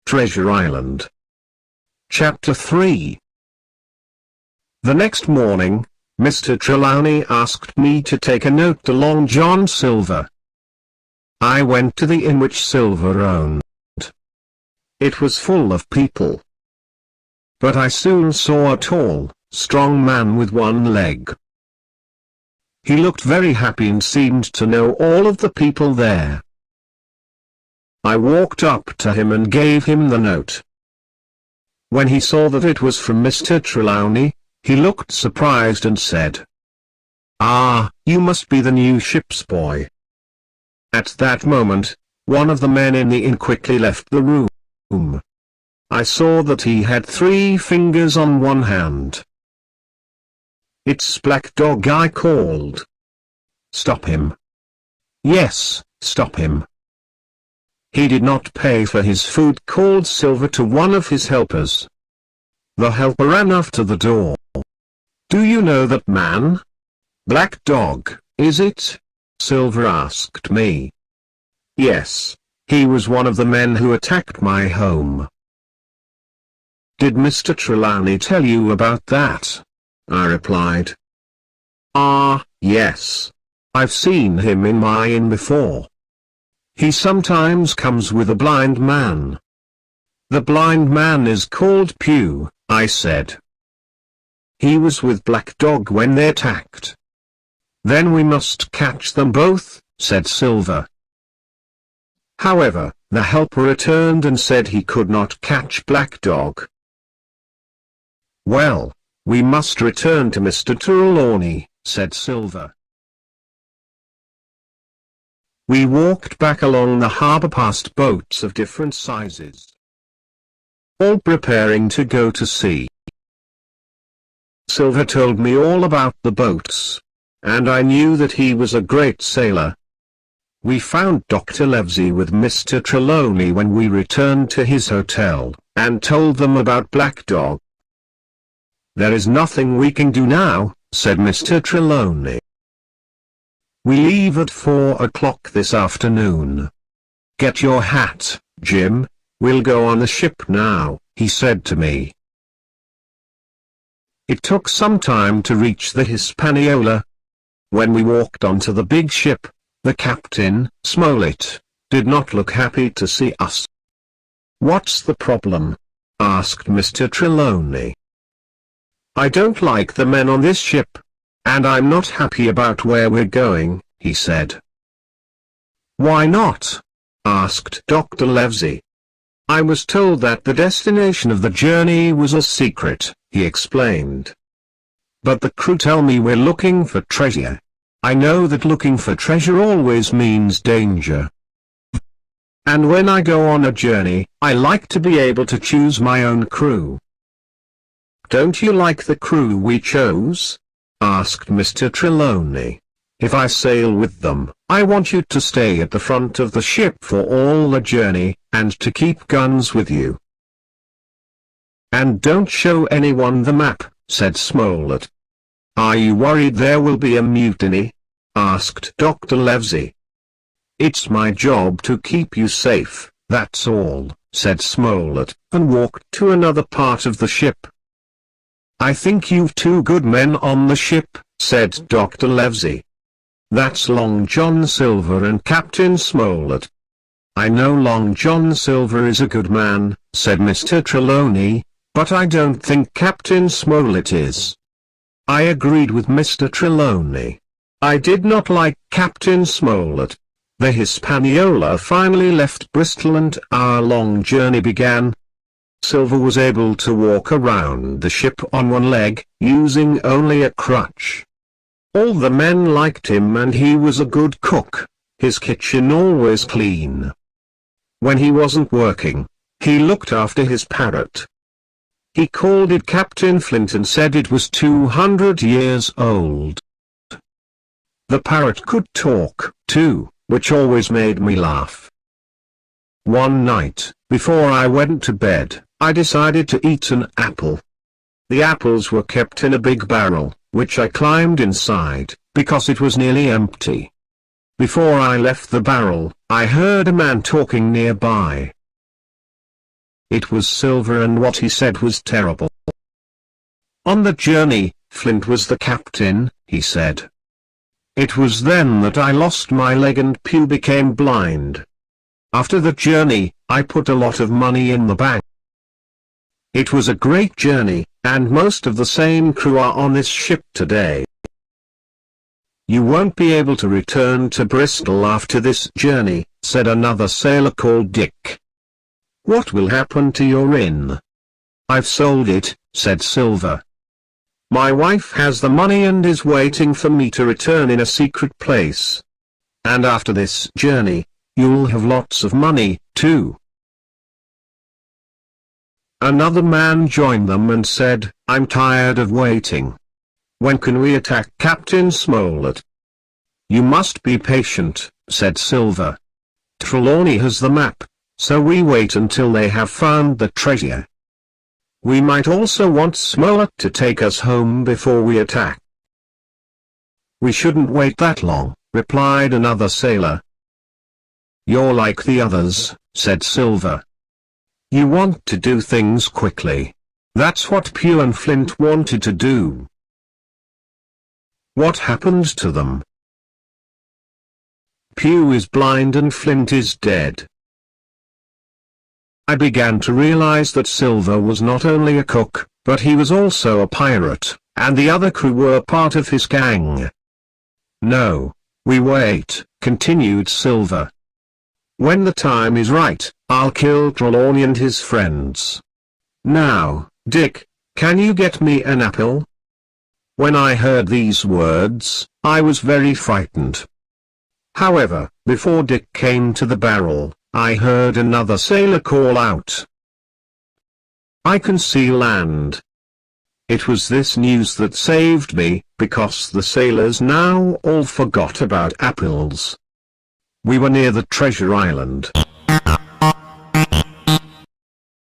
Treasure Island. Chapter 3. The next morning, Mr. Trelawney asked me to take a note to Long John Silver. I went to the inn which Silver owned. It was full of people. But I soon saw a tall, strong man with one leg. He looked very happy and seemed to know all of the people there. I walked up to him and gave him the note. When he saw that it was from Mr. Trelawney, he looked surprised and said, "Ah, you must be the new ship's boy." At that moment, one of the men in the inn quickly left the room. I saw that he had 3 fingers on one hand. "It's Black Dog," I called. "Stop him." "Yes, stop him." He did not pay for his food, called Silver to one of his helpers. The helper ran after the door. "Do you know that man? Black Dog, is it?" Silver asked me. "Yes, he was one of the men who attacked my home." "Did Mr. Trelawney tell you about that?" I replied. "Ah, yes. I've seen him in my inn before. He sometimes comes with a blind man." "The blind man is called Pew," I said. "He was with Black Dog when they attacked." "Then we must catch them both," said Silver. However, the helper returned and said he could not catch Black Dog. "Well, we must return to Mr. Trelawney," said Silver. We walked back along the harbour past boats of different sizes, all preparing to go to sea. Silver told me all about the boats, and I knew that he was a great sailor. We found Dr. Livesey with Mr. Trelawney when we returned to his hotel, and told them about Black Dog. "There is nothing we can do now," said Mr. Trelawney. "We leave at 4 o'clock this afternoon. Get your hat, Jim, we'll go on the ship now," he said to me. It took some time to reach the Hispaniola. When we walked onto the big ship, the captain, Smollett, did not look happy to see us. "What's the problem?" asked Mr. Trelawney. "I don't like the men on this ship, and I'm not happy about where we're going," he said. "Why not?" asked Dr. Livesey. "I was told that the destination of the journey was a secret," he explained. "But the crew tell me we're looking for treasure. I know that looking for treasure always means danger. And when I go on a journey, I like to be able to choose my own crew." "Don't you like the crew we chose?" asked Mr. Trelawney. "If I sail with them, I want you to stay at the front of the ship for all the journey, and to keep guns with you." "And don't show anyone the map," said Smollett. "Are you worried there will be a mutiny?" asked Dr. Livesey. "It's my job to keep you safe, that's all," said Smollett, and walked to another part of the ship. "I think you've 2 good men on the ship," said Dr. Livesey. "That's Long John Silver and Captain Smollett." "I know Long John Silver is a good man," said Mr. Trelawney, "but I don't think Captain Smollett is." I agreed with Mr. Trelawney. I did not like Captain Smollett. The Hispaniola finally left Bristol and our long journey began. Silver was able to walk around the ship on one leg, using only a crutch. All the men liked him and he was a good cook, his kitchen always clean. When he wasn't working, he looked after his parrot. He called it Captain Flint and said it was 200 years old. The parrot could talk, too, which always made me laugh. One night, before I went to bed, I decided to eat an apple. The apples were kept in a big barrel, which I climbed inside, because it was nearly empty. Before I left the barrel, I heard a man talking nearby. It was Silver, and what he said was terrible. On the journey, Flint was the captain, he said. It was then that I lost my leg and Pew became blind. After the journey, I put a lot of money in the bank. It was a great journey, and most of the same crew are on this ship today. You won't be able to return to Bristol after this journey, said another sailor called Dick. What will happen to your inn? I've sold it, said Silver. My wife has the money and is waiting for me to return in a secret place. And after this journey, you'll have lots of money, too. Another man joined them and said, I'm tired of waiting. When can we attack Captain Smollett? You must be patient, said Silver. Trelawney has the map, so we wait until they have found the treasure. We might also want Smollett to take us home before we attack. We shouldn't wait that long, replied another sailor. You're like the others, said Silver. You want to do things quickly. That's what Pew and Flint wanted to do. What happened to them? Pew is blind and Flint is dead. I began to realize that Silver was not only a cook, but he was also a pirate, and the other crew were part of his gang. No, we wait, continued Silver. When the time is right, I'll kill Trelawney and his friends. Now, Dick, can you get me an apple? When I heard these words, I was very frightened. However, before Dick came to the barrel, I heard another sailor call out. I can see land. It was this news that saved me, because the sailors now all forgot about apples. We were near the treasure island.